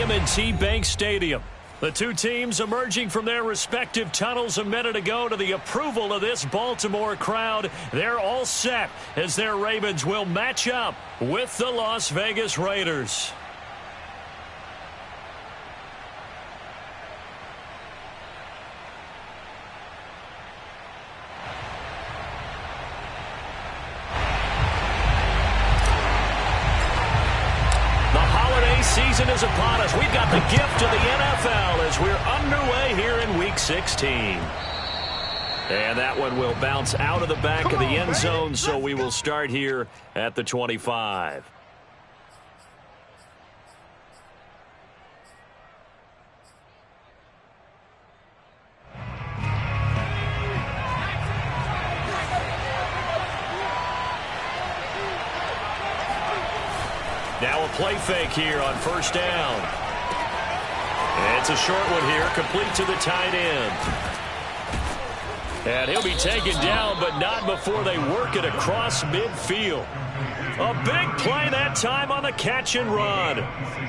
M&T Bank Stadium. The two teams emerging from their respective tunnels a minute ago to the approval of this Baltimore crowd. They're all set as their Ravens will match up with the Las Vegas Raiders. Season is upon us. We've got the gift of the NFL as we're underway here in Week 16. And that one will bounce out of the back of the end zone, so we will start here at the 25. Now a play fake here on first down. And it's a short one here, complete to the tight end. And he'll be taken down, but not before they work it across midfield. A big play that time on the catch and run.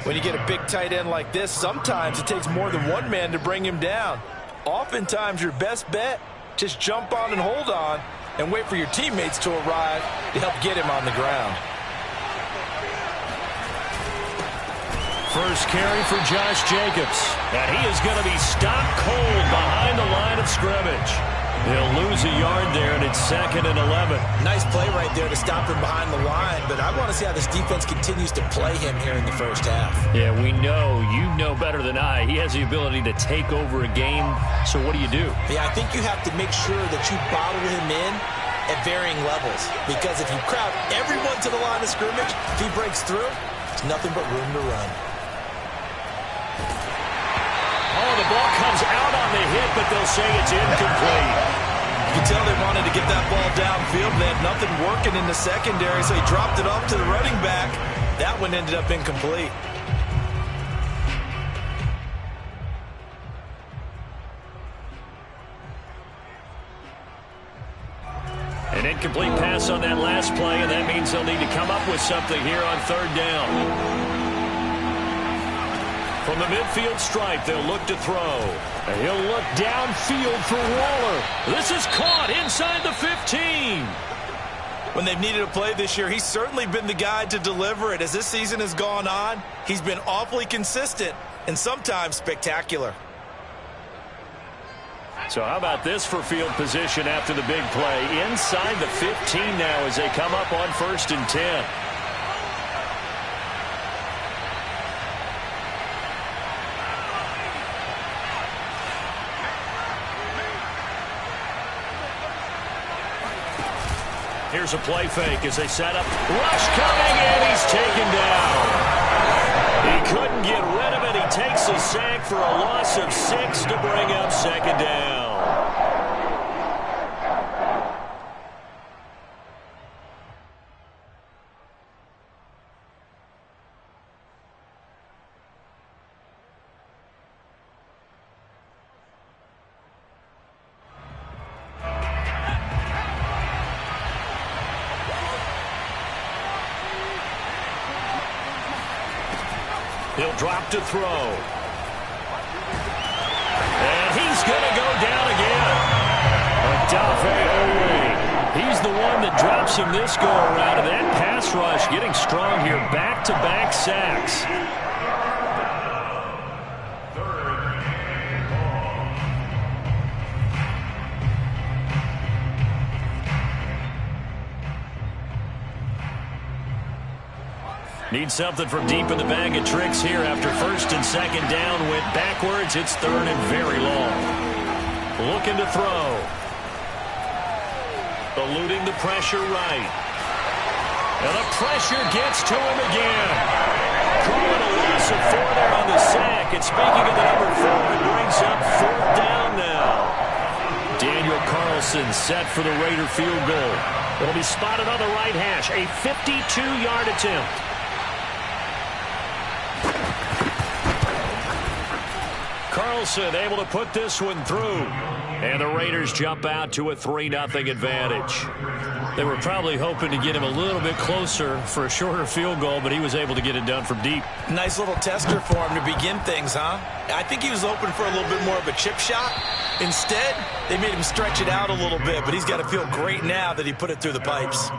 When you get a big tight end like this, sometimes it takes more than one man to bring him down. Oftentimes your best bet, just jump on and hold on and wait for your teammates to arrive to help get him on the ground. First carry for Josh Jacobs. And he is going to be stopped cold behind the line of scrimmage. He'll lose a yard there, and it's 2nd and 11. Nice play right there to stop him behind the line, but I want to see how this defense continues to play him here in the first half. Yeah, we know. You know better than I. He has the ability to take over a game, so what do you do? Yeah, I think you have to make sure that you bottle him in at varying levels, because if you crowd everyone to the line of scrimmage, if he breaks through, it's nothing but room to run. Oh, the ball comes out on the hit, but they'll say it's incomplete. You can tell they wanted to get that ball downfield. They had nothing working in the secondary, so he dropped it off to the running back. That one ended up incomplete. An incomplete pass on that last play, and that means they'll need to come up with something here on third down. From the midfield stripe, they'll look to throw. And he'll look downfield for Waller. This is caught inside the 15. When they've needed a play this year, he's certainly been the guy to deliver it. As this season has gone on, he's been awfully consistent and sometimes spectacular. So how about this for field position after the big play? Inside the 15 now as they come up on 1st and 10. Here's a play fake as they set up. Rush coming, and he's taken down. He couldn't get rid of it. He takes a sack for a loss of 6 to bring up 2nd down. He'll drop to throw. And he's going to go down again. Odafe Oweh. He's the one that drops him this go-around. And that pass rush getting strong here. Back-to-back sacks. Need something from deep in the bag of tricks here after 1st and 2nd down. Went backwards. It's 3rd and very long. Looking to throw. Eluding the pressure right. And the pressure gets to him again. Calling a loss of 4 there on the sack. And speaking of the number 4, it brings up 4th down now. Daniel Carlson set for the Raider field goal. It'll be spotted on the right hash. A 52-yard attempt. Carlson able to put this one through. And the Raiders jump out to a 3-0 advantage. They were probably hoping to get him a little bit closer for a shorter field goal, but he was able to get it done from deep. Nice little tester for him to begin things, huh? I think he was hoping for a little bit more of a chip shot. Instead, they made him stretch it out a little bit, but he's got to feel great now that he put it through the pipes.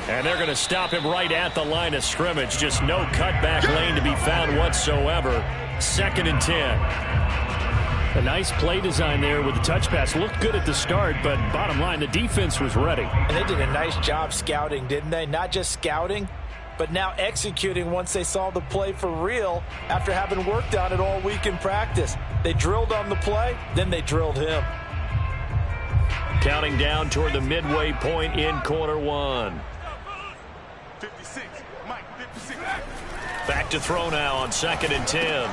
And they're going to stop him right at the line of scrimmage. Just no cutback lane to be found whatsoever. 2nd and 10. A nice play design there with the touch pass. Looked good at the start, but bottom line, the defense was ready. And they did a nice job scouting, didn't they? Not just scouting, but now executing once they saw the play for real after having worked on it all week in practice. They drilled on the play, then they drilled him. Counting down toward the midway point in quarter one. 56, Mike, 56. Back to throw now on 2nd and 10.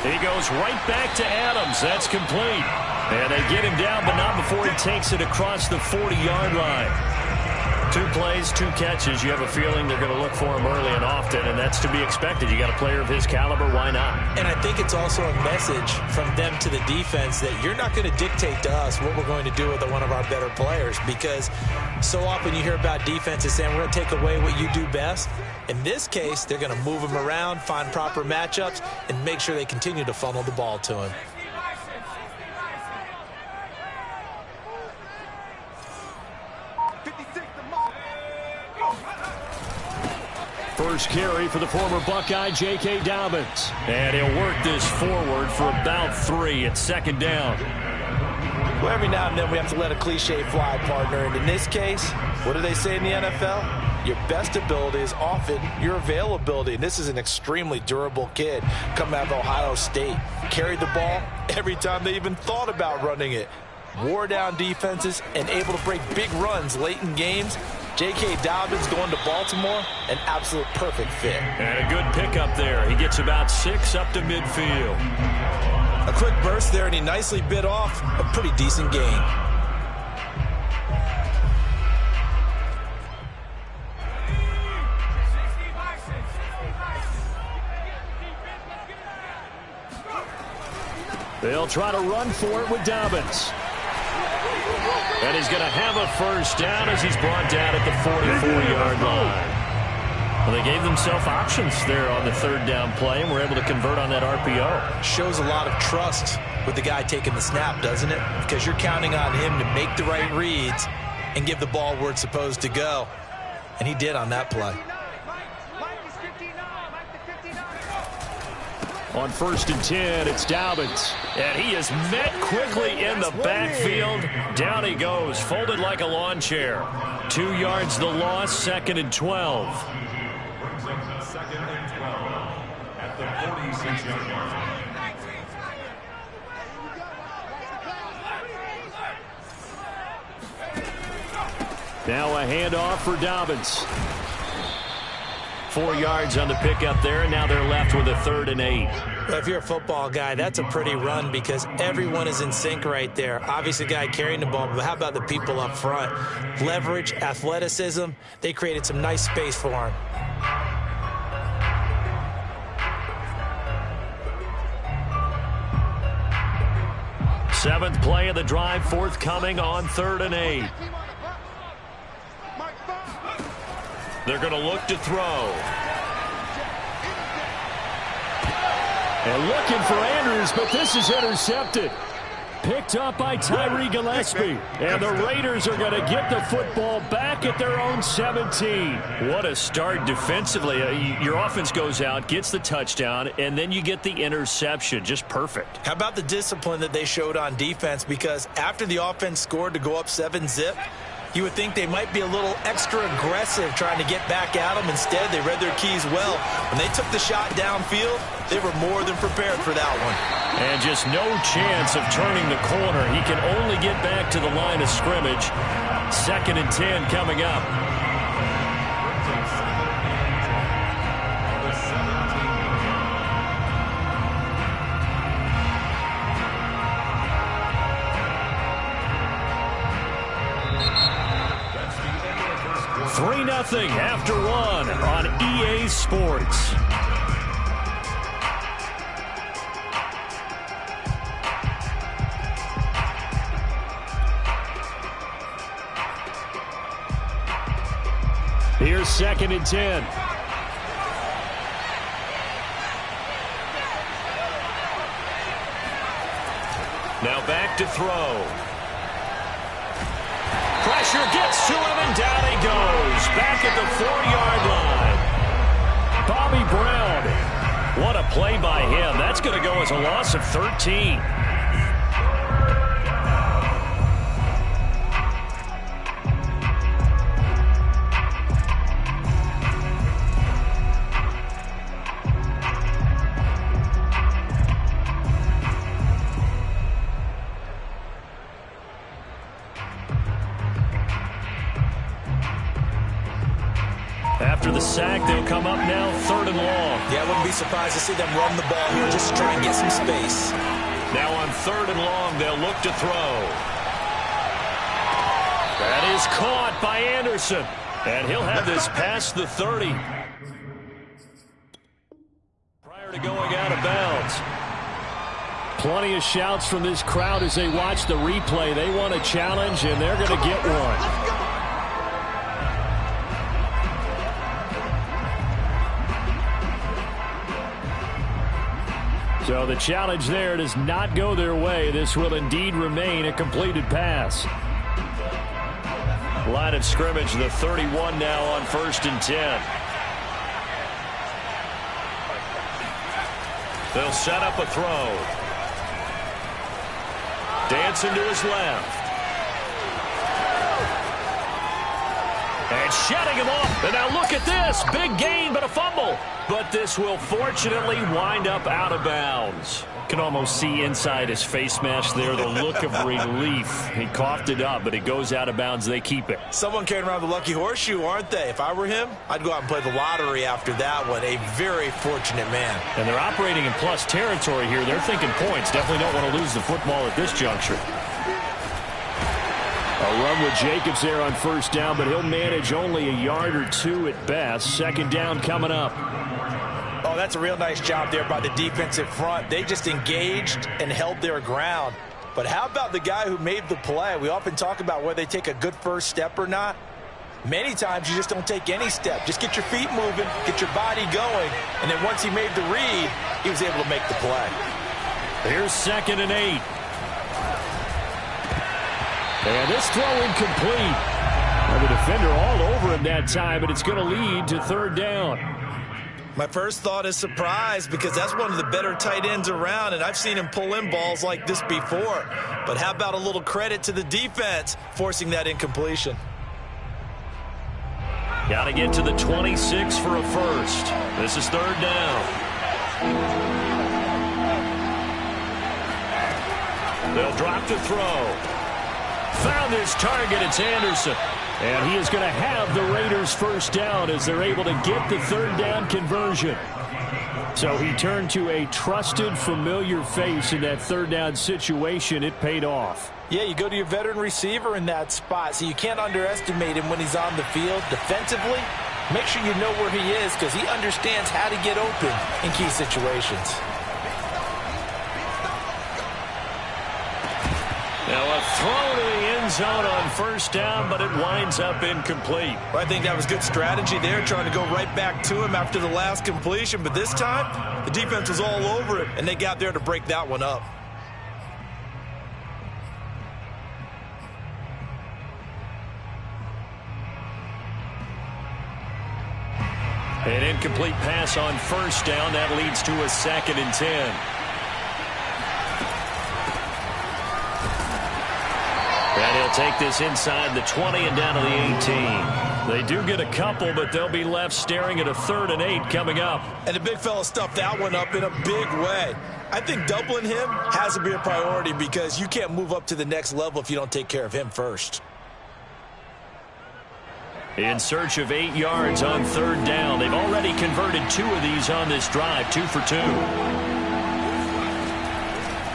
He goes right back to Adams. That's complete. And they get him down, but not before he takes it across the 40-yard line. 2 plays, 2 catches. You have a feeling they're going to look for him early and often, and that's to be expected. You got a player of his caliber, why not? And I think it's also a message from them to the defense that you're not going to dictate to us what we're going to do with one of our better players, because so often you hear about defenses saying we're going to take away what you do best. In this case, they're going to move him around, find proper matchups, and make sure they continue to funnel the ball to him. First carry for the former Buckeye, J.K. Dobbins. And he'll work this forward for about 3 at 2nd down. Well, every now and then we have to let a cliche fly, partner. And in this case, what do they say in the NFL? Your best ability is often your availability. And this is an extremely durable kid coming out of Ohio State. Carried the ball every time they even thought about running it. Wore down defenses and able to break big runs late in games. J.K. Dobbins going to Baltimore, an absolute perfect fit. And a good pickup there. He gets about 6 up to midfield. A quick burst there, and he nicely bit off a pretty decent gain. They'll try to run for it with Dobbins. And he's going to have a first down as he's brought down at the 44-yard line. Well, they gave themselves options there on the 3rd down play, and were able to convert on that RPO. Shows a lot of trust with the guy taking the snap, doesn't it? Because you're counting on him to make the right reads and give the ball where it's supposed to go. And he did on that play. On 1st and 10, it's Dobbins. And he is met quickly in the backfield. Down he goes, folded like a lawn chair. 2 yards the loss, 2nd and 12. 2nd and 12 at the 46-yard line. Now a handoff for Dobbins. 4 yards on the pickup there, and now they're left with a 3rd and 8. Well, if you're a football guy, that's a pretty run because everyone is in sync right there. Obviously, the guy carrying the ball, but how about the people up front? Leverage, athleticism, they created some nice space for him. Seventh play of the drive forthcoming on 3rd and 8. They're going to look to throw. And looking for Andrews, but this is intercepted. Picked up by Tyree Gillespie. And the Raiders are going to get the football back at their own 17. What a start defensively. Your offense goes out, gets the touchdown, and then you get the interception. Just perfect. How about the discipline that they showed on defense? Because after the offense scored to go up 7-zip, You would think they might be a little extra aggressive trying to get back at them. Instead, they read their keys well. When they took the shot downfield, they were more than prepared for that one. And just no chance of turning the corner. He can only get back to the line of scrimmage. 2nd and 10 coming up. Three 3-0 after one on EA Sports. Here's 2nd and 10. Now back to throw. Pressure gets to him, and down he goes. Back at the 4-yard line. Bobby Brown. What a play by him. That's going to go as a loss of 13. After the sack, they'll come up now 3rd and long. Yeah, I wouldn't be surprised to see them run the ball here just to try and get some space. Now on 3rd and long, they'll look to throw. That is caught by Anderson. And he'll have this past the 30. Prior to going out of bounds. Plenty of shouts from this crowd as they watch the replay. They want a challenge, and they're going to get one. So the challenge there does not go their way. This will indeed remain a completed pass. Line of scrimmage, the 31 now on 1st and 10. They'll set up a throw. Dancing to his left. And shutting him off. And now look at this. Big gain, but a fumble. But this will fortunately wind up out of bounds. Can almost see inside his face mask there the look of relief. He coughed it up, but it goes out of bounds. They keep it. Someone carrying around the lucky horseshoe, aren't they? If I were him, I'd go out and play the lottery after that one. A very fortunate man. And they're operating in plus territory here. They're thinking points. Definitely don't want to lose the football at this juncture. A run with Jacobs there on 1st down, but he'll manage only a yard or two at best. 2nd down coming up. Oh, that's a real nice job there by the defensive front. They just engaged and held their ground. But how about the guy who made the play? We often talk about whether they take a good first step or not. Many times you just don't take any step. Just get your feet moving, get your body going, and then once he made the read, he was able to make the play. Here's 2nd and 8. And this throw incomplete. Well, the defender all over him that time, but it's going to lead to 3rd down. My first thought is surprise because that's one of the better tight ends around, and I've seen him pull in balls like this before. But how about a little credit to the defense forcing that incompletion? Got to get to the 26 for a first. This is 3rd down. They'll drop to throw. Found his target. It's Anderson. And he is going to have the Raiders' 1st down as they're able to get the 3rd down conversion. So he turned to a trusted, familiar face in that 3rd down situation. It paid off. Yeah, you go to your veteran receiver in that spot, so you can't underestimate him when he's on the field. Defensively, make sure you know where he is because he understands how to get open in key situations. Now a throw to the end zone on 1st down, but it winds up incomplete. Well, I think that was good strategy there, trying to go right back to him after the last completion. But this time, the defense was all over it, and they got there to break that one up. An incomplete pass on 1st down. That leads to a 2nd and 10. And he'll take this inside the 20 and down to the 18. They do get a couple, but they'll be left staring at a 3rd and 8 coming up. And the big fella stuffed that one up in a big way. I think doubling him has to be a priority because you can't move up to the next level if you don't take care of him first. In search of 8 yards on 3rd down. They've already converted 2 of these on this drive, 2 for 2.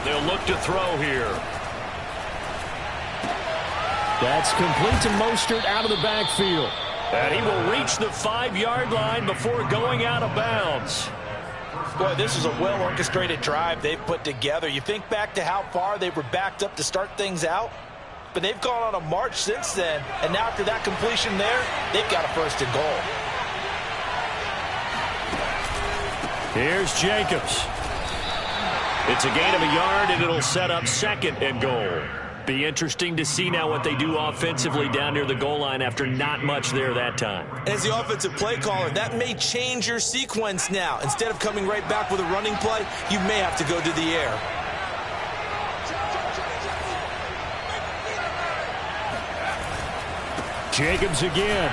They'll look to throw here. That's complete to Mostert out of the backfield. And he will reach the 5-yard line before going out of bounds. Boy, this is a well-orchestrated drive they've put together. You think back to how far they were backed up to start things out, but they've gone on a march since then, and now after that completion there, they've got a 1st and goal. Here's Jacobs. It's a gain of a yard, and it'll set up 2nd and goal. Be interesting to see now what they do offensively down near the goal line after not much there that time. As the offensive play caller, that may change your sequence now. Instead of coming right back with a running play, you may have to go to the air. Jacobs again.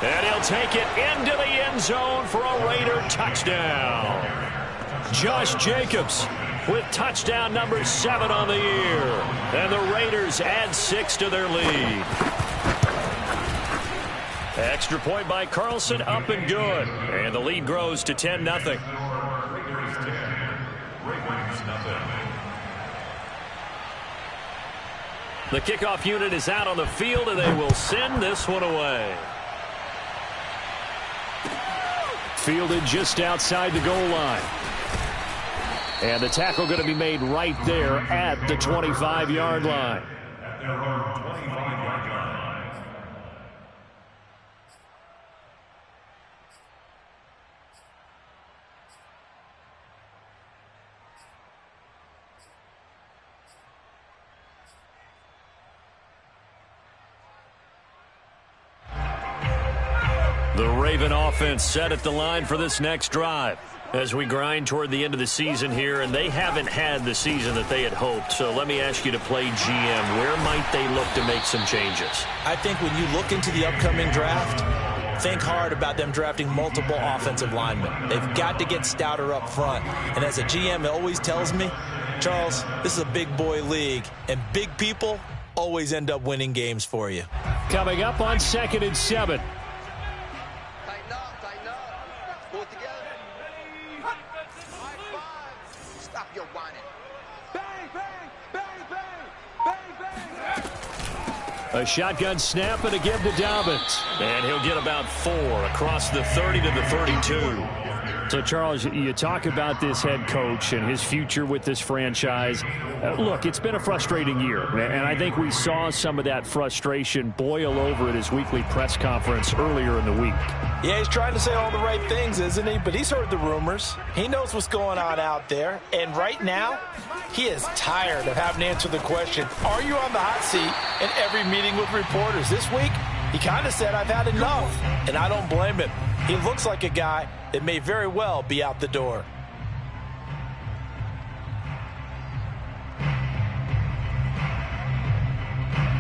And he'll take it into the end zone for a Raider touchdown. Josh Jacobs with touchdown number 7 on the year. And the Raiders add 6 to their lead. Extra point by Carlson, up and good. And the lead grows to 10-0. Raiders 10, Ravens nothing. The kickoff unit is out on the field, and they will send this one away. Fielded just outside the goal line. And the tackle going to be made right there at the 25-yard line. At their own 25-yard line. The Raven offense set at the line for this next drive as we grind toward the end of the season here, and they haven't had the season that they had hoped. So let me ask you to play GM. Where might they look to make some changes? I think when you look into the upcoming draft, think hard about them drafting multiple offensive linemen. They've got to get stouter up front. And as a GM, it always tells me, Charles, this is a big boy league, and big people always end up winning games for you. Coming up on 2nd and 7. Tighten up. Pull it together. High five. Stop your whining. Bang, bang, bang, bang, bang, bang. A shotgun snap and a give to Dobbins. And he'll get about 4 across the 30 to the 32. So, Charles, you talk about this head coach and his future with this franchise. Look, it's been a frustrating year, and I think we saw some of that frustration boil over at his weekly press conference earlier in the week. Yeah, he's trying to say all the right things, isn't he? But he's heard the rumors. He knows what's going on out there. And right now, he is tired of having to answer the question, are you on the hot seat in every meeting with reporters? This week, he kind of said, I've had enough. And I don't blame him. He looks like a guy that may very well be out the door.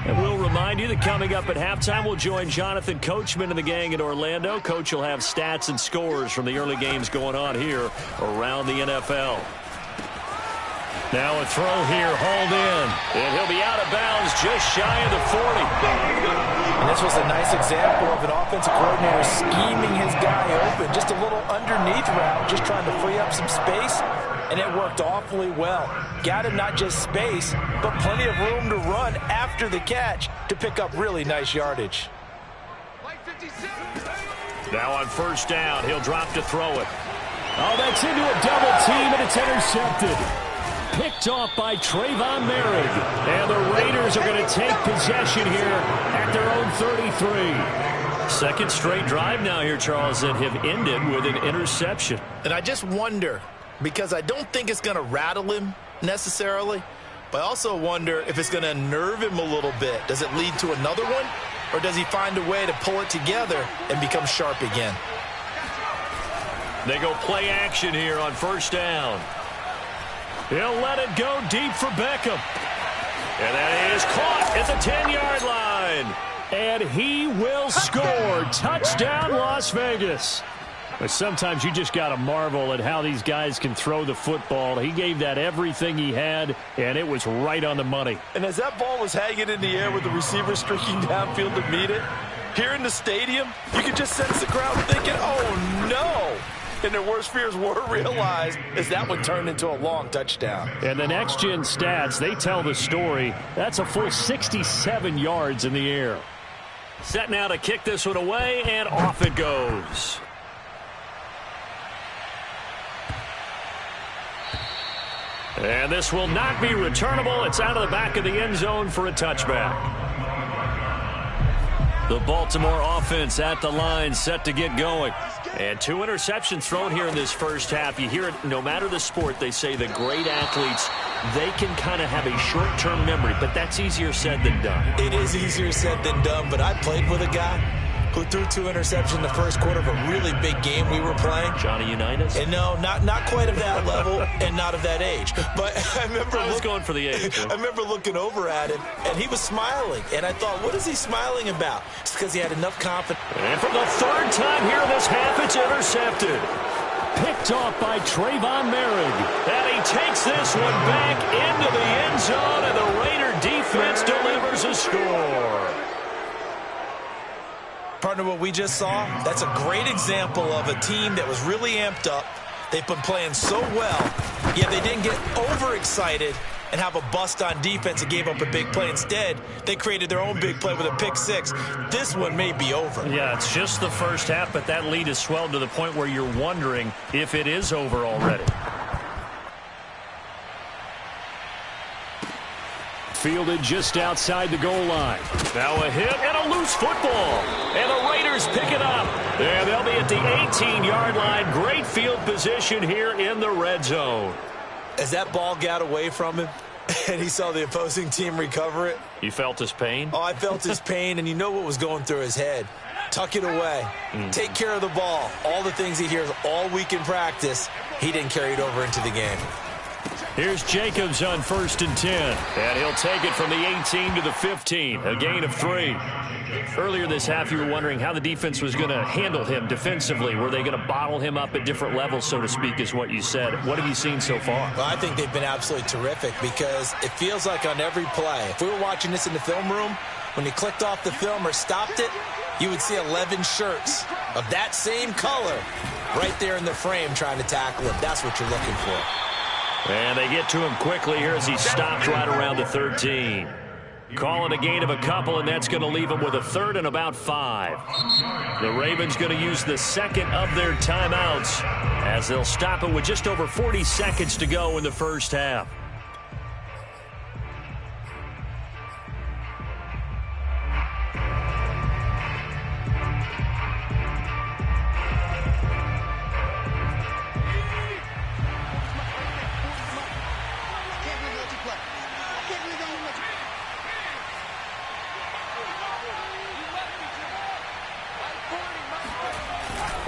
And we'll remind you that coming up at halftime, we'll join Jonathan Coachman and the gang in Orlando. Coach will have stats and scores from the early games going on here around the NFL. Now a throw here, hauled in. And he'll be out of bounds just shy of the 40. And this was a nice example of an offensive coordinator scheming his guy open. Just a little underneath route, just trying to free up some space. And it worked awfully well. Got him not just space, but plenty of room to run after the catch to pick up really nice yardage. Now on 1st down, he'll drop to throw it. Oh, that's into a double team, and it's intercepted. Picked off by Trayvon Merrick. And the Raiders are going to take possession here at their own 33. Second straight drive now here, Charles, that have ended with an interception. And I just wonder, because I don't think it's going to rattle him necessarily, but I also wonder if it's going to nerve him a little bit. Does it lead to another one, or does he find a way to pull it together and become sharp again? They go play action here on 1st down. He'll let it go deep for Beckham. And that is caught at the 10-yard line. And he will score. Touchdown, Las Vegas. But sometimes you just got to marvel at how these guys can throw the football. He gave that everything he had, and it was right on the money. And as that ball was hanging in the air with the receiver streaking downfield to meet it, here in the stadium, you could just sense the crowd thinking, oh, no. And their worst fears were realized as that one turned into a long touchdown. And the next-gen stats, they tell the story. That's a full 67 yards in the air. Set now to kick this one away, and off it goes. And this will not be returnable. It's out of the back of the end zone for a touchback. The Baltimore offense at the line, set to get going. And 2 interceptions thrown here in this first half. You hear it, no matter the sport, they say the great athletes, they can kind of have a short-term memory, but that's easier said than done. It is easier said than done, but I played with a guy who threw 2 interceptions in the first quarter of a really big game we were playing. Johnny Unitas? And no, not quite of that level and not of that age. But I remember going for the age. I remember looking over at him, and he was smiling. And I thought, what is he smiling about? It's because he had enough confidence. And for the 3rd time here in this half, it's intercepted. Picked off by Trayvon Merrick. And he takes this one back into the end zone, and the Raider defense delivers a score. Partner, what we just saw, that's a great example of a team that was really amped up. They've been playing so well, yet they didn't get overexcited and have a bust on defense and gave up a big play. Instead, they created their own big play with a pick 6. This one may be over. Yeah, it's just the first half, but that lead has swelled to the point where you're wondering if it is over already. Fielded just outside the goal line. Now a hit and a loose football. And the Raiders pick it up. And they'll be at the 18-yard line. Great field position here in the red zone. As that ball got away from him and he saw the opposing team recover it. You felt his pain? Oh, I felt his pain, and you know what was going through his head. Tuck it away. Take care of the ball. All the things he hears all week in practice, he didn't carry it over into the game. Here's Jacobs on 1st and 10. And he'll take it from the 18 to the 15. A gain of 3. Earlier this half, you were wondering how the defense was going to handle him defensively. Were they going to bottle him up at different levels, so to speak, is what you said. What have you seen so far? Well, I think they've been absolutely terrific because it feels like on every play, if we were watching this in the film room, when you clicked off the film or stopped it, you would see 11 shirts of that same color right there in the frame trying to tackle him. That's what you're looking for. And they get to him quickly here as he stops right around the 13. Calling a gain of a couple, and that's going to leave him with a 3rd and about 5. The Ravens going to use the 2nd of their timeouts as they'll stop it with just over 40 seconds to go in the first half.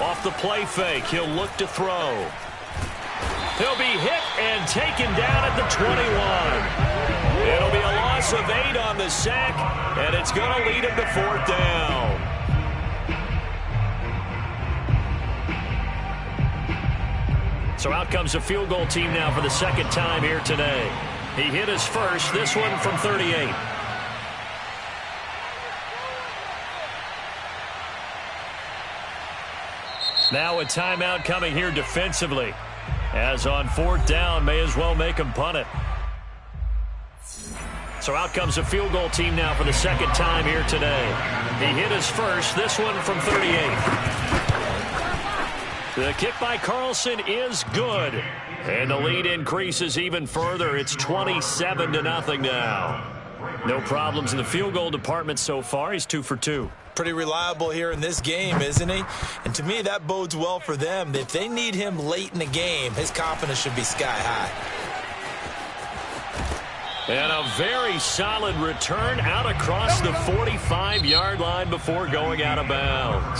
Off the play fake, he'll look to throw. He'll be hit and taken down at the 21. It'll be a loss of 8 on the sack, and it's going to lead him to 4th down. So out comes a field goal team now for the 2nd time here today. He hit his first, this one from 38. Now a timeout coming here defensively. As on 4th down, may as well make him punt it. So out comes a field goal team now for the 2nd time here today. He hit his first, this one from 38. The kick by Carlson is good. And the lead increases even further. It's 27-0 now. No problems in the field goal department so far. He's 2 for 2. Pretty reliable here in this game, isn't he? And to me, that bodes well for them. If they need him late in the game, his confidence should be sky high. And a very solid return out across the 45-yard line before going out of bounds.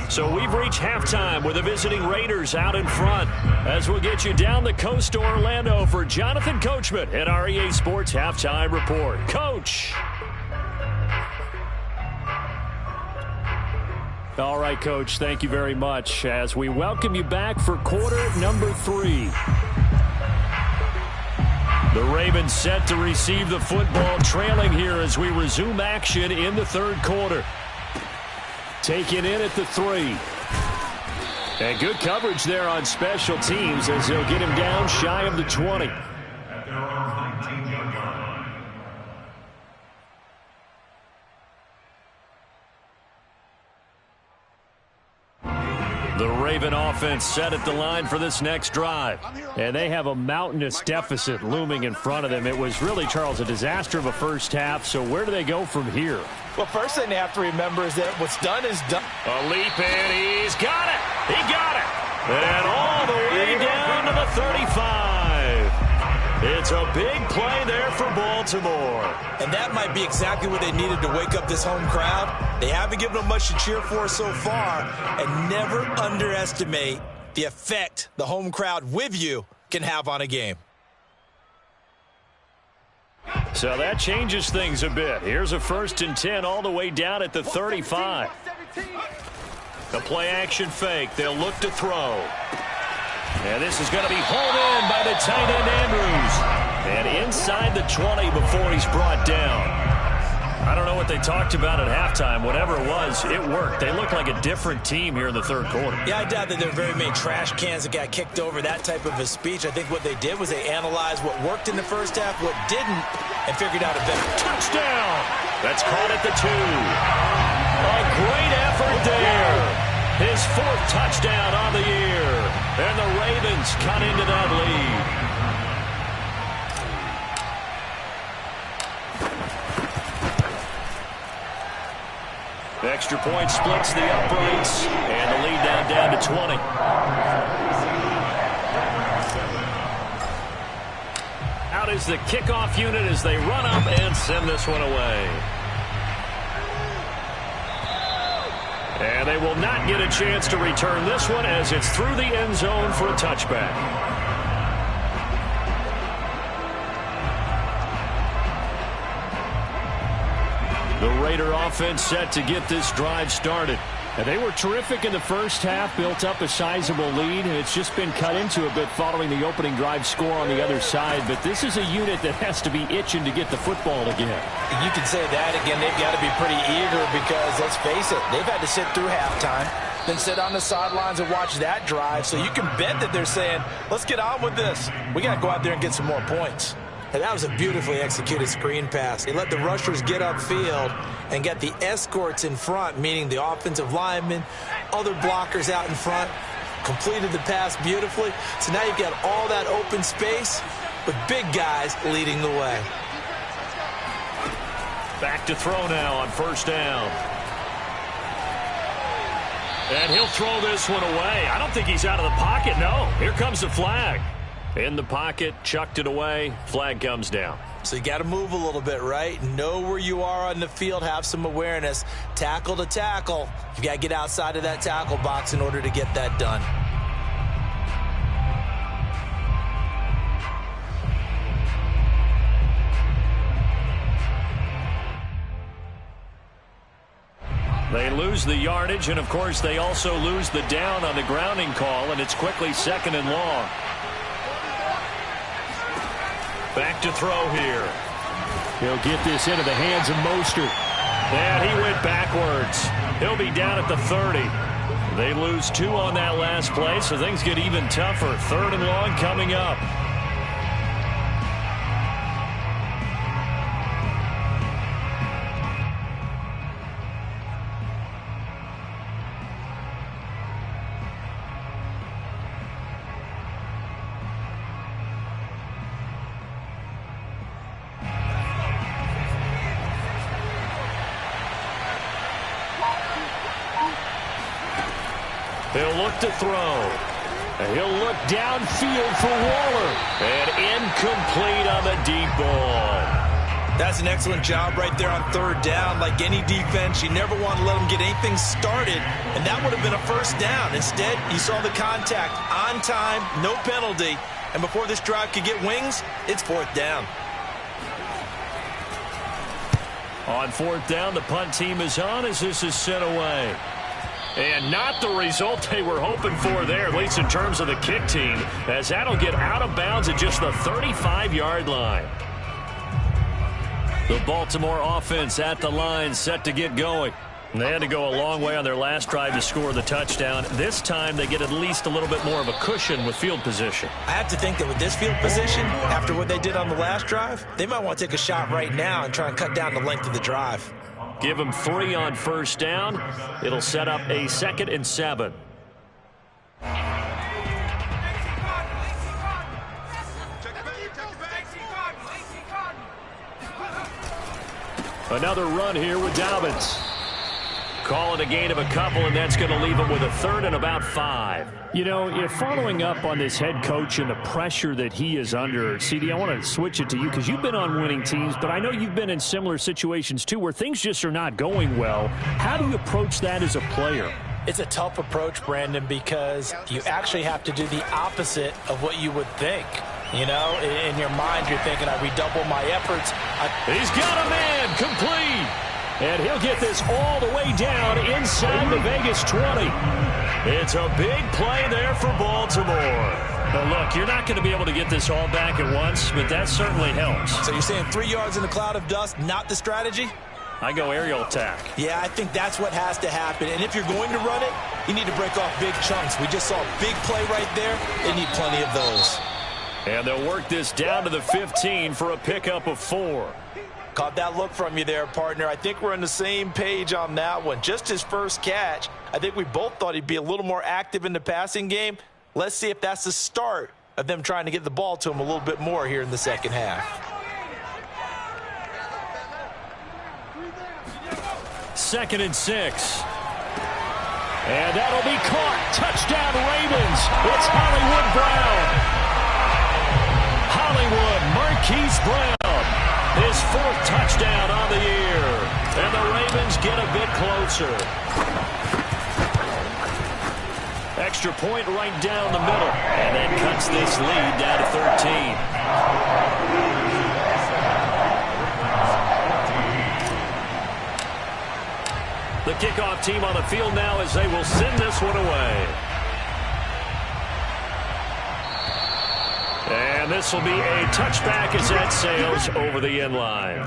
So we've reached halftime with the visiting Raiders out in front. As we'll get you down the coast to Orlando for Jonathan Coachman at our EA Sports Halftime Report. Coach. All right, Coach, thank you very much as we welcome you back for quarter number 3. The Ravens set to receive the football, trailing here as we resume action in the third quarter. Taken in at the 3. And good coverage there on special teams as they'll get him down shy of the 20. At their own 19-yard line. The Raven offense set at the line for this next drive. And they have a mountainous deficit looming in front of them. It was really, Charles, a disaster of a first half. So where do they go from here? Well, first thing they have to remember is that what's done is done. A leap in. He's got it. He got it. And all the way down to the 35. It's a big play there for Baltimore. And that might be exactly what they needed to wake up this home crowd. They haven't given them much to cheer for so far. And never underestimate the effect the home crowd with you can have on a game. So that changes things a bit. Here's a 1st and 10 all the way down at the 35. The play action fake. They'll look to throw. And this is going to be hauled in by the tight end Andrews. And inside the 20 before he's brought down. I don't know what they talked about at halftime. Whatever it was, it worked. They look like a different team here in the third quarter. Yeah, I doubt that there were very many trash cans that got kicked over, that type of a speech. I think what they did was they analyzed what worked in the first half, what didn't, and figured out a better touchdown. That's caught at the 2. A great effort there. His 4th touchdown on the year. And the Ravens cut into that lead. Extra point splits the uprights, and the lead down to 20. Out is the kickoff unit as they run up and send this one away. And they will not get a chance to return this one as it's through the end zone for a touchback. The Raider offense set to get this drive started. And they were terrific in the first half, built up a sizable lead, and it's just been cut into a bit following the opening drive score on the other side. But this is a unit that has to be itching to get the football again. You can say that again. They've got to be pretty eager because, let's face it, they've had to sit through halftime, then sit on the sidelines and watch that drive. So you can bet that they're saying, let's get on with this. We got to go out there and get some more points. And that was a beautifully executed screen pass. They let the rushers get upfield and get the escorts in front, meaning the offensive linemen, other blockers out in front, completed the pass beautifully. So now you've got all that open space with big guys leading the way. Back to throw now on first down. And he'll throw this one away. I don't think he's out of the pocket, no. Here comes the flag. In the pocket, chucked it away, flag comes down. So you got to move a little bit, right? Know where you are on the field, have some awareness. Tackle to tackle. You got to get outside of that tackle box in order to get that done. They lose the yardage, and of course they also lose the down on the grounding call, and it's quickly 2nd and long. Back to throw here. He'll get this into the hands of Mostert. And he went backwards. He'll be down at the 30. They lose 2 on that last play, so things get even tougher. 3rd and long coming up. He'll look to throw. And he'll look downfield for Waller. And incomplete on the deep ball. That's an excellent job right there on third down. Like any defense, you never want to let them get anything started, and that would have been a first down. Instead, you saw the contact on time, no penalty, and before this drive could get wings, it's fourth down. On fourth down, the punt team is on as this is sent away. And not the result they were hoping for there, at least in terms of the kick team, as that'll get out of bounds at just the 35-yard line. The Baltimore offense at the line, set to get going. They had to go a long way on their last drive to score the touchdown. This time they get at least a little bit more of a cushion with field position. I have to think that with this field position, after what they did on the last drive, they might want to take a shot right now and try and cut down the length of the drive. Give them 3 on first down. It'll set up a 2nd and 7. Another run here with Dobbins. Call it a gain of a couple, and that's going to leave him with a 3rd and about 5. You know, if following up on this head coach and the pressure that he is under, CD, I want to switch it to you because you've been on winning teams, but I know you've been in similar situations too where things just are not going well. How do you approach that as a player? It's a tough approach, Brandon, because you actually have to do the opposite of what you would think. You know, in your mind, you're thinking, I redouble my efforts. He's got a man, complete. And he'll get this all the way down inside the Vegas 20. It's a big play there for Baltimore. Now, look, you're not going to be able to get this all back at once, but that certainly helps. So you're saying 3 yards in a cloud of dust, not the strategy? I go aerial attack. Yeah, I think that's what has to happen. And if you're going to run it, you need to break off big chunks. We just saw a big play right there. They need plenty of those. And they'll work this down to the 15 for a pickup of 4. Caught that look from you there, partner. I think we're on the same page on that one. Just his first catch. I think we both thought he'd be a little more active in the passing game. Let's see if that's the start of them trying to get the ball to him a little bit more here in the second half. 2nd and 6. And that'll be caught. Touchdown, Ravens. It's Hollywood Brown. Hollywood Marquise Brown. His 4th touchdown on the year. And the Ravens get a bit closer. Extra point right down the middle. And that cuts this lead down to 13. The kickoff team on the field now as they will send this one away. And this will be a touchback as that sails over the end line.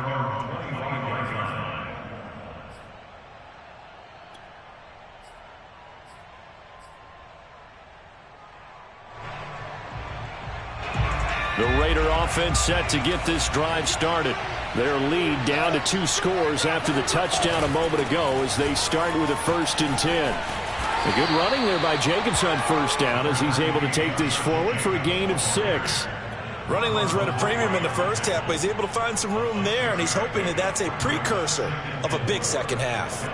The Raider offense set to get this drive started. Their lead down to 2 scores after the touchdown a moment ago as they start with a 1st and 10. A good running there by Jacobs on first down as he's able to take this forward for a gain of 6. Running lanes run a premium in the first half, but he's able to find some room there, and he's hoping that that's a precursor of a big second half.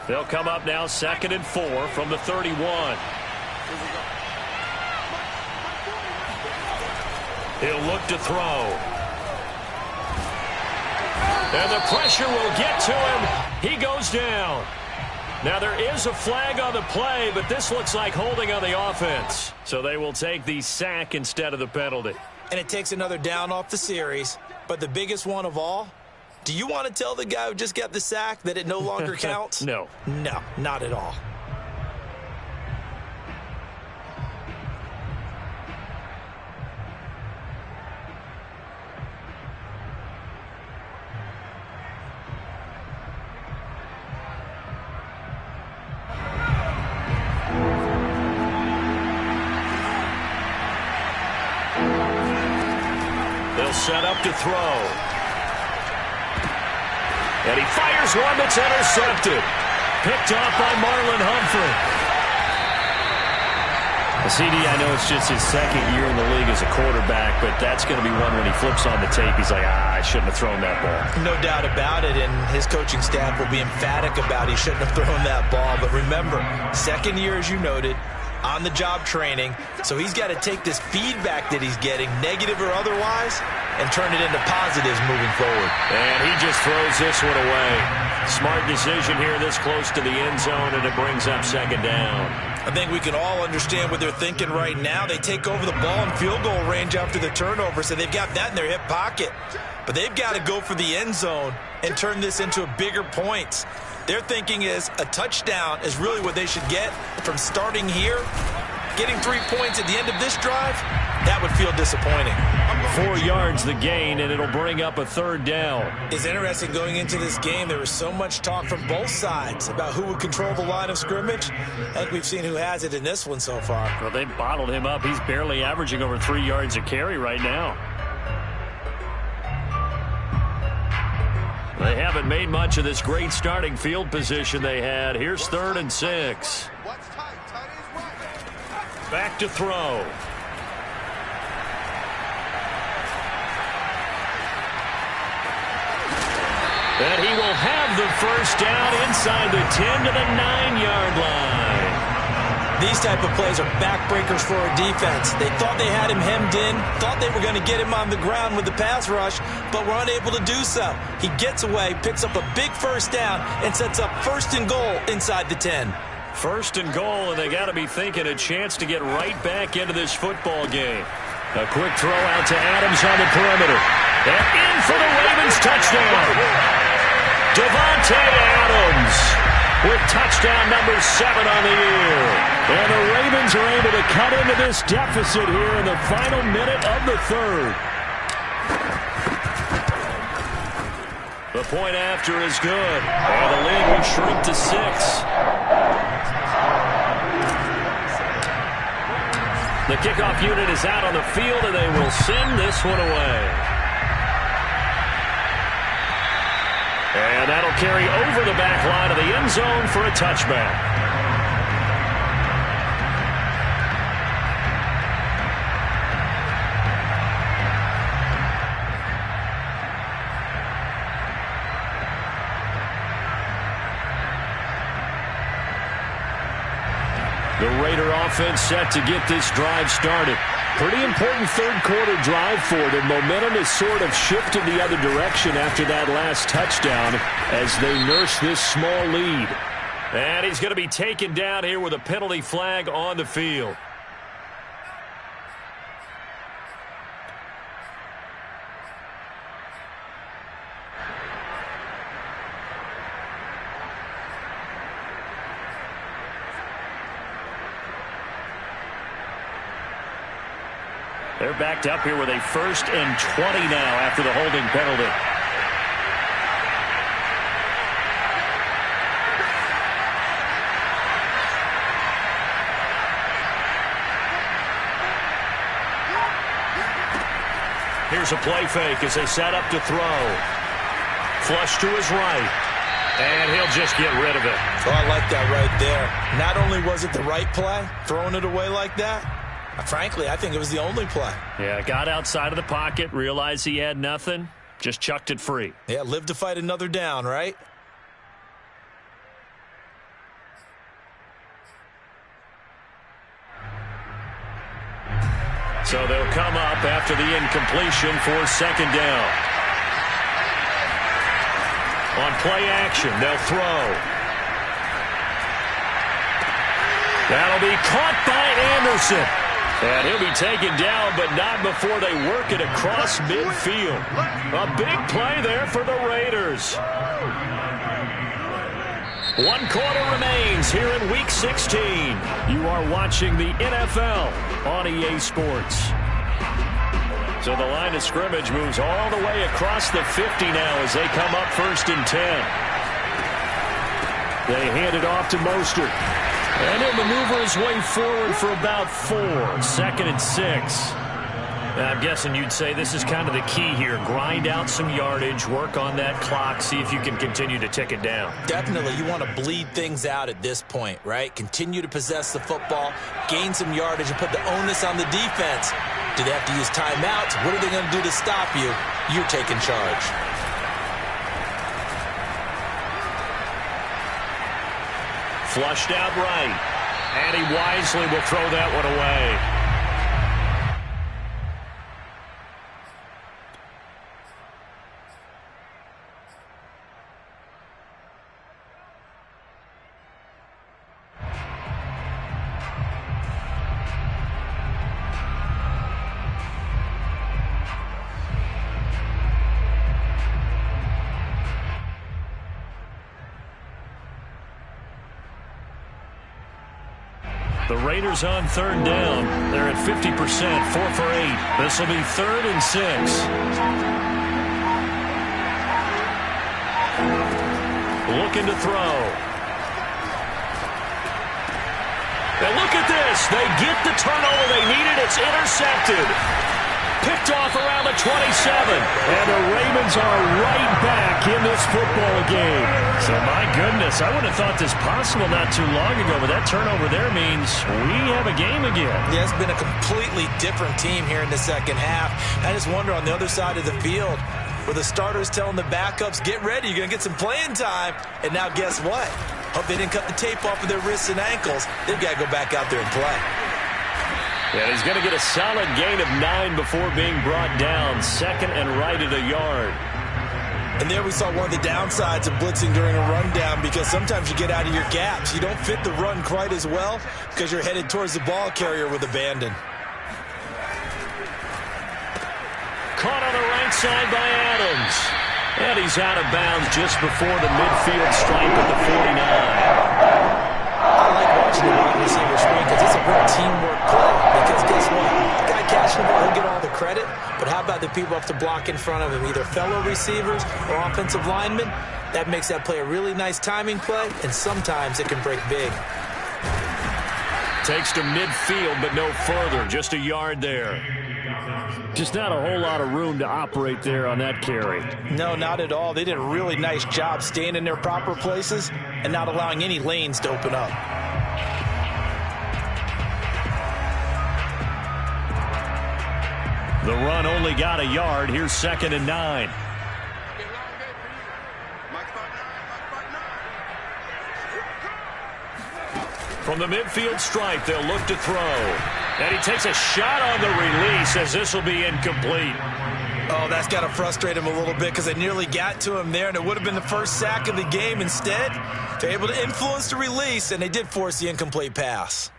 They'll come up now 2nd and 4 from the 31. He'll look to throw. And the pressure will get to him. He goes down. Now there is a flag on the play, but this looks like holding on the offense. So they will take the sack instead of the penalty. And it takes another down off the series. But the biggest one of all, do you want to tell the guy who just got the sack that it no longer counts? No. No, not at all. They'll set up to throw. And he fires one that's intercepted. Picked off by Marlon Humphrey. CD, I know it's just his 2nd year in the league as a quarterback, but that's going to be one when he flips on the tape, he's like, I shouldn't have thrown that ball. No doubt about it, and his coaching staff will be emphatic about he shouldn't have thrown that ball. But remember, 2nd year, as you noted, on-the-job training, so he's got to take this feedback that he's getting, negative or otherwise, and turn it into positives moving forward. And he just throws this one away. Smart decision here this close to the end zone, and it brings up second down. I think we can all understand what they're thinking right now. They take over the ball in field goal range after the turnover, so they've got that in their hip pocket. But they've got to go for the end zone and turn this into a bigger points. Their thinking is a touchdown is really what they should get from starting here. Getting 3 points at the end of this drive, that would feel disappointing. 4 yards the gain, and it'll bring up a third down. It's interesting going into this game. There was so much talk from both sides about who would control the line of scrimmage. I think we've seen who has it in this one so far. Well, they bottled him up. He's barely averaging over 3 yards a carry right now. They haven't made much of this great starting field position they had. Here's 3rd and 6. Back to throw. And he will have the first down inside the 10 to the 9-yard line. These type of plays are backbreakers for a defense. They thought they had him hemmed in, thought they were going to get him on the ground with the pass rush, but were unable to do so. He gets away, picks up a big first down, and sets up 1st and goal inside the 10. 1st and goal, and they got to be thinking a chance to get right back into this football game. A quick throw out to Adams on the perimeter. And in for the Ravens touchdown. Davante Adams with touchdown number 7 on the year. And the Ravens are able to cut into this deficit here in the final minute of the 3rd. The point after is good. And the lead will shrink to 6. The kickoff unit is out on the field, and they will send this one away. And that'll carry over the back line of the end zone for a touchback. The Raider offense set to get this drive started. Pretty important 3rd quarter drive for them. Momentum has sort of shifted the other direction after that last touchdown as they nurse this small lead. And he's going to be taken down here with a penalty flag on the field. They're backed up here with a 1st and 20 now after the holding penalty. Here's a play fake as they set up to throw. Flush to his right. And he'll just get rid of it. Oh, I like that right there. Not only was it the right play, throwing it away like that, frankly, I think it was the only play. Yeah, got outside of the pocket, realized he had nothing, just chucked it free. Yeah, live to fight another down, right? So they'll come up after the incompletion for 2nd down. On play action, they'll throw. That'll be caught by Anderson. And he'll be taken down, but not before they work it across midfield. A big play there for the Raiders. 1 quarter remains here in Week 16. You are watching the NFL on EA Sports. So the line of scrimmage moves all the way across the 50 now as they come up 1st and 10. They hand it off to Mostert. And he'll maneuver his way forward for about 4. 2nd and 6. I'm guessing you'd say this is kind of the key here. Grind out some yardage, work on that clock, see if you can continue to tick it down. Definitely. You want to bleed things out at this point, right? Continue to possess the football, gain some yardage, and put the onus on the defense. Do they have to use timeouts? What are they going to do to stop you? You're taking charge. Flushed out right. And he wisely will throw that one away. The Raiders on third down. They're at 50%, 4 for 8. This will be 3rd and 6. Looking to throw. And look at this. They get the turnover they needed. It's intercepted. Picked off around the 27. And the Ravens are right back in this football game. So, my goodness, I wouldn't have thought this possible not too long ago, but that turnover there means we have a game again. Yeah, it's been a completely different team here in the second half. I just wonder on the other side of the field, where the starters telling the backups, get ready, you're going to get some playing time. And now guess what? Hope they didn't cut the tape off of their wrists and ankles. They've got to go back out there and play. Yeah, he's going to get a solid gain of 9 before being brought down. 2nd and right at a yard. And there we saw one of the downsides of blitzing during a rundown, because sometimes you get out of your gaps. You don't fit the run quite as well because you're headed towards the ball carrier with abandon. Caught on the right side by Adams. And he's out of bounds just before the midfield stripe at the 49. I like watching the wide receiver swing because it's a real teamwork play. Because guess what? The guy catching the ball, he'll get all the credit. But how about the people up to block in front of him, either fellow receivers or offensive linemen? That makes that play a really nice timing play, and sometimes it can break big. Takes to midfield, but no further. Just a yard there. Just not a whole lot of room to operate there on that carry. No, not at all. They did a really nice job staying in their proper places and not allowing any lanes to open up. The run only got a yard. Here's 2nd and 9. From the midfield stripe, they'll look to throw. And he takes a shot on the release as this will be incomplete. Oh, that's got to frustrate him a little bit because they nearly got to him there, and it would have been the first sack of the game. Instead, they're able to influence the release, and they did force the incomplete pass.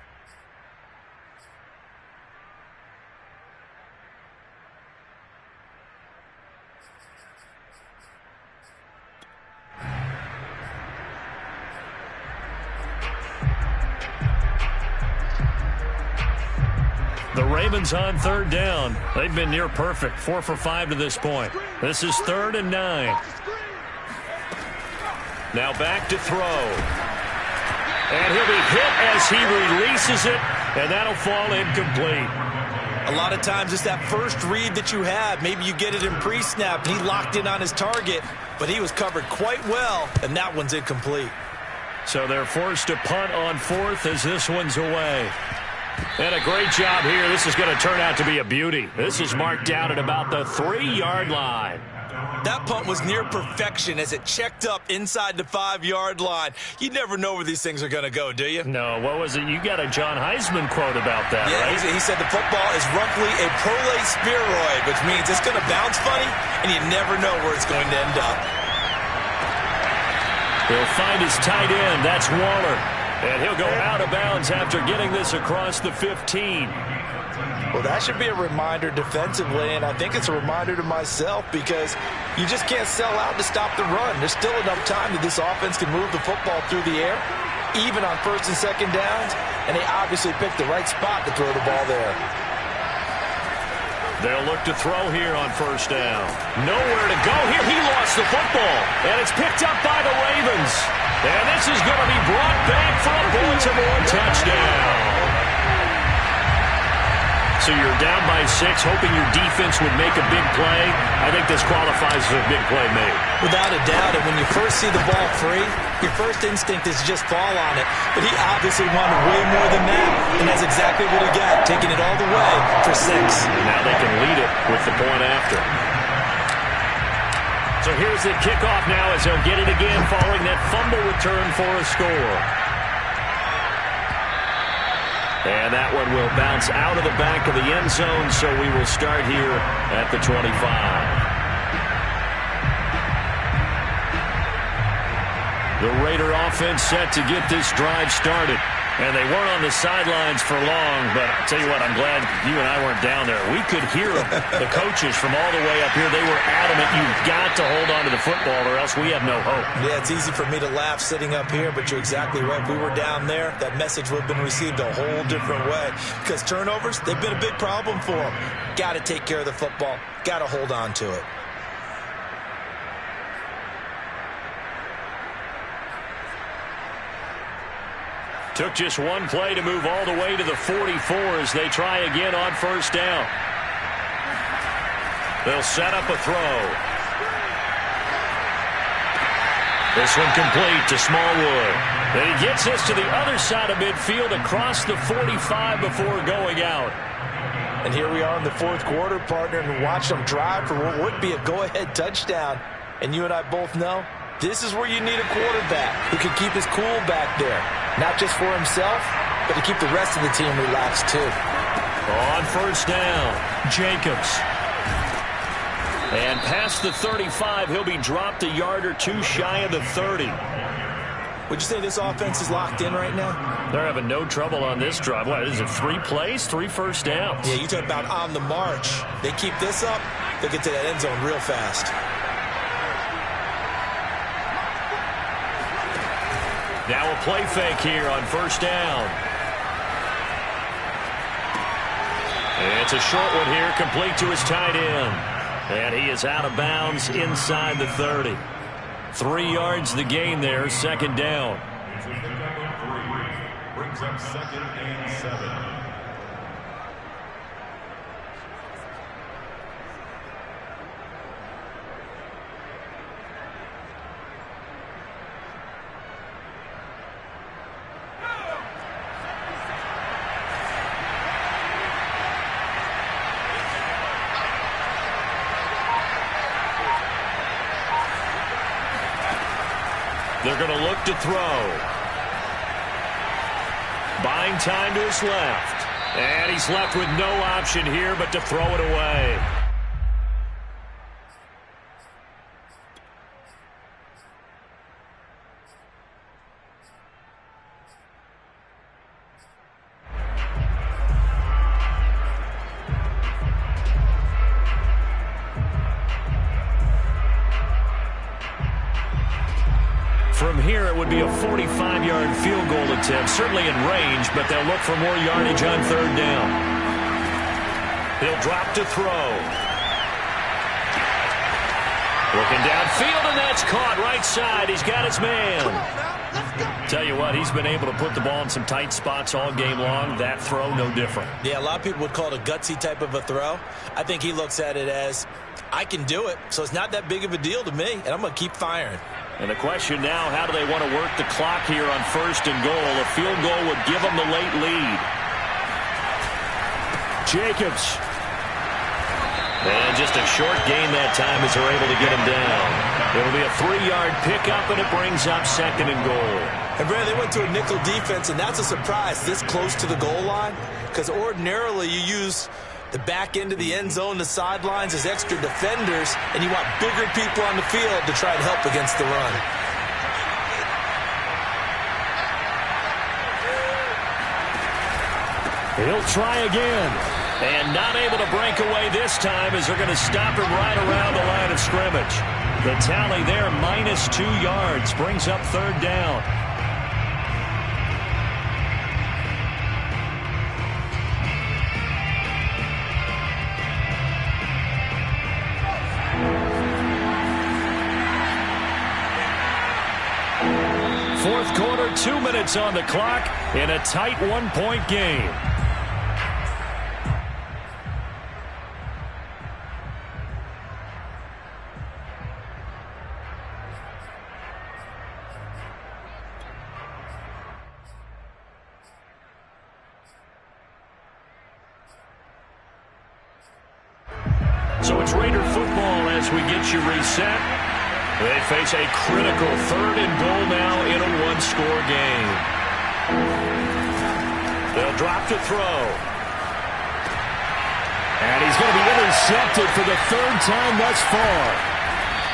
The Ravens on third down. They've been near perfect. 4 for 5 to this point. This is 3rd and 9. Now back to throw. And he'll be hit as he releases it, and that'll fall incomplete. A lot of times it's that first read that you have. Maybe you get it in pre-snap, and he locked in on his target, but he was covered quite well, and that one's incomplete. So they're forced to punt on 4th as this one's away. And a great job here. This is going to turn out to be a beauty. This is marked down at about the 3-yard line. That punt was near perfection as it checked up inside the 5-yard line. You never know where these things are going to go, do you? No, what was it? You got a John Heisman quote about that, yeah, right? He said the football is roughly a prolate spheroid, which means it's going to bounce funny, and you never know where it's going to end up. He'll find his tight end. That's Waller. And he'll go out of bounds after getting this across the 15. Well, that should be a reminder defensively, and I think it's a reminder to myself because you just can't sell out to stop the run. There's still enough time that this offense can move the football through the air, even on 1st and 2nd downs, and they obviously picked the right spot to throw the ball there. They'll look to throw here on 1st down. Nowhere to go here. He lost the football, and it's picked up by the Ravens. And this is going to be brought back for a Baltimore touchdown. So you're down by 6, hoping your defense would make a big play. I think this qualifies as a big play made. Without a doubt, and when you first see the ball free, your first instinct is just fall on it. But he obviously wanted way more than that, and that's exactly what he got, taking it all the way for 6. And now they can lead it with the point after. So here's the kickoff now as they'll get it again following that fumble return for a score. And that one will bounce out of the back of the end zone, so we will start here at the 25. The Raider offense set to get this drive started. And they weren't on the sidelines for long, but I'll tell you what, I'm glad you and I weren't down there. We could hear the coaches from all the way up here. They were adamant, you've got to hold on to the football or else we have no hope. Yeah, it's easy for me to laugh sitting up here, but you're exactly right. If we were down there, that message would have been received a whole different way. Because turnovers, they've been a big problem for them. Got to take care of the football. Got to hold on to it. Took just one play to move all the way to the 44 as they try again on first down. They'll set up a throw. This one complete to Smallwood. And he gets this to the other side of midfield across the 45 before going out. And here we are in the fourth quarter, partner, and watch them drive for what would be a go-ahead touchdown. And you and I both know this is where you need a quarterback who can keep his cool back there. Not just for himself, but to keep the rest of the team relaxed too. On first down, Jacobs. And past the 35, he'll be dropped a yard or two shy of the 30. Would you say this offense is locked in right now? They're having no trouble on this drive. What is it, 3 plays, 3 first downs? Yeah, you talk about on the march. They keep this up, they'll get to that end zone real fast. Now a play fake here on first down. It's a short one here, complete to his tight end. And he is out of bounds inside the 30. 3 yards the gain there, second down. Brings up 2nd and 7. They're going to look to throw. Buying time to his left. And he's left with no option here but to throw it away. From here, it would be a 45-yard field goal attempt, certainly in range, but they'll look for more yardage on third down. He'll drop to throw. Looking downfield, and that's caught right side. He's got his man. Tell you what, he's been able to put the ball in some tight spots all game long. That throw, no different. Yeah, a lot of people would call it a gutsy type of a throw. I think he looks at it as, I can do it, so it's not that big of a deal to me, and I'm going to keep firing. And the question now, how do they want to work the clock here on first and goal? A field goal would give them the late lead. Jacobs. And just a short gain that time as they're able to get him down. It'll be a 3-yard pickup, and it brings up second and goal. And, Brad, they went to a nickel defense, and that's a surprise this close to the goal line, because ordinarily you use the back end of the end zone, the sidelines as extra defenders, and you want bigger people on the field to try and help against the run. He'll try again. And not able to break away this time as they're going to stop him right around the line of scrimmage. The tally there, -2 yards, brings up third down. Fourth quarter, 2 minutes on the clock in a tight 1-point game. So it's Raider football as we get you reset. They face a critical 3rd and goal now in a 1-score game. They'll drop to throw. And he's going to be intercepted for the third time thus far.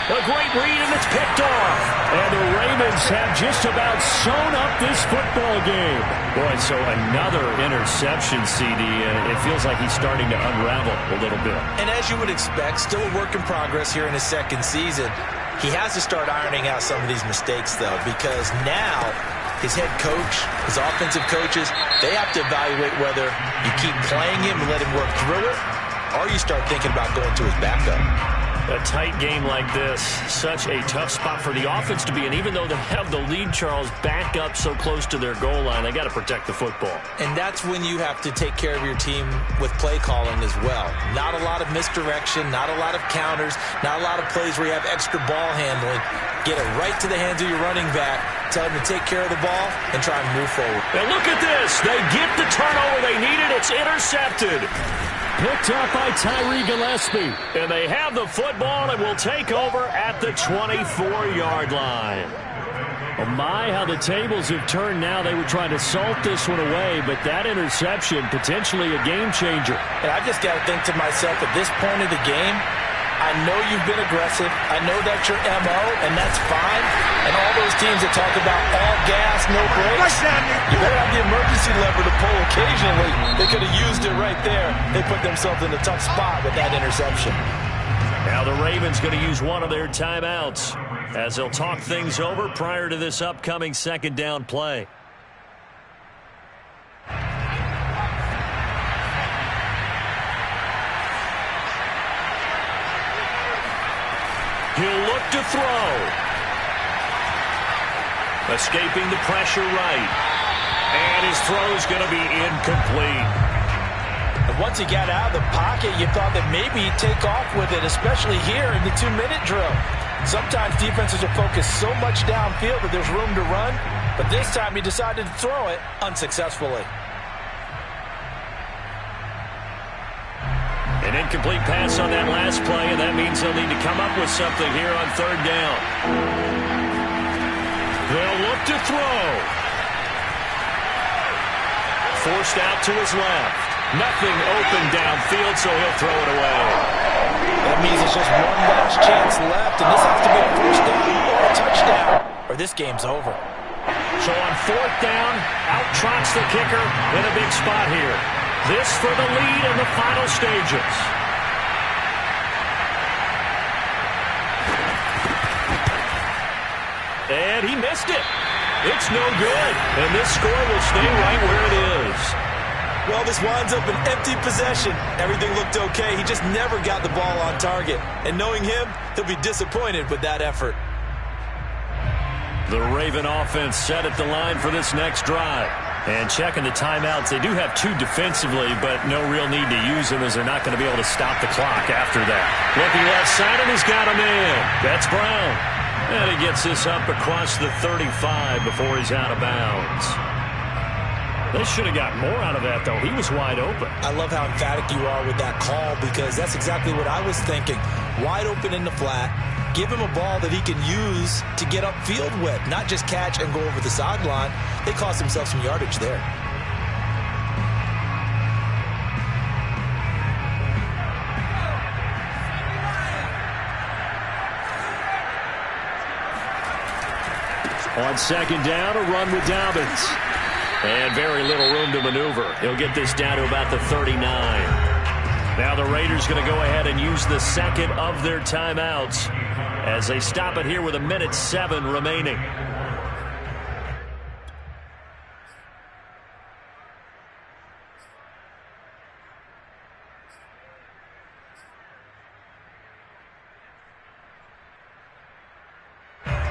A great read, and it's picked off. And the Ravens have just about sewn up this football game. Boy, so another interception, CD. It feels like he's starting to unravel a little bit. And as you would expect, still a work in progress here in his second season. He has to start ironing out some of these mistakes, though, because now his head coach, his offensive coaches, they have to evaluate whether you keep playing him and let him work through it, or you start thinking about going to his backup. A tight game like this, such a tough spot for the offense to be in. Even though they have the lead, Charles, back up so close to their goal line, they got to protect the football. And that's when you have to take care of your team with play calling as well. Not a lot of misdirection, not a lot of counters, not a lot of plays where you have extra ball handling. Get it right to the hands of your running back, tell him to take care of the ball, and try and move forward. And look at this. They get the turnover they needed. It's intercepted. Picked up by Tyree Gillespie. And they have the football and will take over at the 24-yard line. Oh my, how the tables have turned now. They were trying to salt this one away, but that interception, potentially a game changer. And I just got to think to myself, at this point of the game, I know you've been aggressive. I know that's your MO, and that's fine. And all those teams that talk about all gas, no brakes, you better have the emergency lever to pull occasionally. They could have used it right there. They put themselves in a tough spot with that interception. Now the Ravens going to use one of their timeouts as they'll talk things over prior to this upcoming second down play. He'll look to throw. Escaping the pressure right. And his throw's going to be incomplete. And once he got out of the pocket, you thought that maybe he'd take off with it, especially here in the 2-minute drill. Sometimes defenses will focus so much downfield that there's room to run, but this time he decided to throw it unsuccessfully. An incomplete pass on that last play, and that means they'll need to come up with something here on third down. They'll look to throw. Forced out to his left. Nothing open downfield, so he'll throw it away. That means it's just one last chance left, and this has to be a first down or a touchdown, or this game's over. So on fourth down, out trots the kicker in a big spot here. This for the lead in the final stages. And he missed it. It's no good. And this score will stay right where it is. Well, this winds up an empty possession. Everything looked okay. He just never got the ball on target. And knowing him, he'll be disappointed with that effort. The Raven offense set at the line for this next drive. And checking the timeouts, they do have two defensively, but no real need to use them as they're not going to be able to stop the clock after that. Looking left side, and he's got him in. That's Brown. And he gets this up across the 35 before he's out of bounds. They should have got more out of that, though. He was wide open. I love how emphatic you are with that call, because that's exactly what I was thinking. Wide open in the flat. Give him a ball that he can use to get upfield with, not just catch and go over the sideline. They cost themselves some yardage there. On second down, a run with Dobbins. And very little room to maneuver. He'll get this down to about the 39. Now the Raiders going to go ahead and use the second of their timeouts as they stop it here with 1:07 remaining.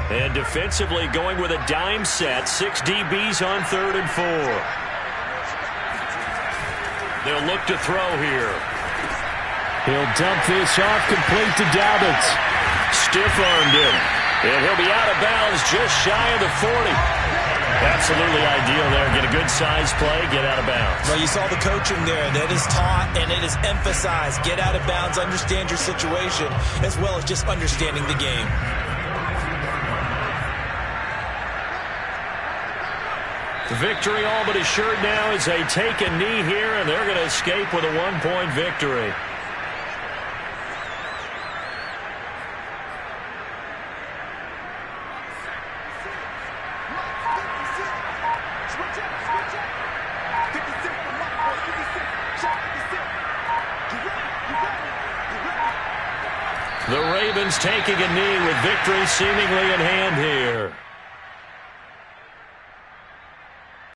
And defensively going with a dime set. 6 DBs on 3rd and 4. They'll look to throw here. He'll dump this off complete to Dobbins. Stiff-armed him. And he'll be out of bounds just shy of the 40. Absolutely ideal there. Get a good size play, get out of bounds. Well, you saw the coaching there. That is taught and it is emphasized. Get out of bounds, understand your situation, as well as just understanding the game. Victory all but assured now as they take a knee here, and they're going to escape with a 1-point victory. The Ravens taking a knee with victory seemingly in hand here.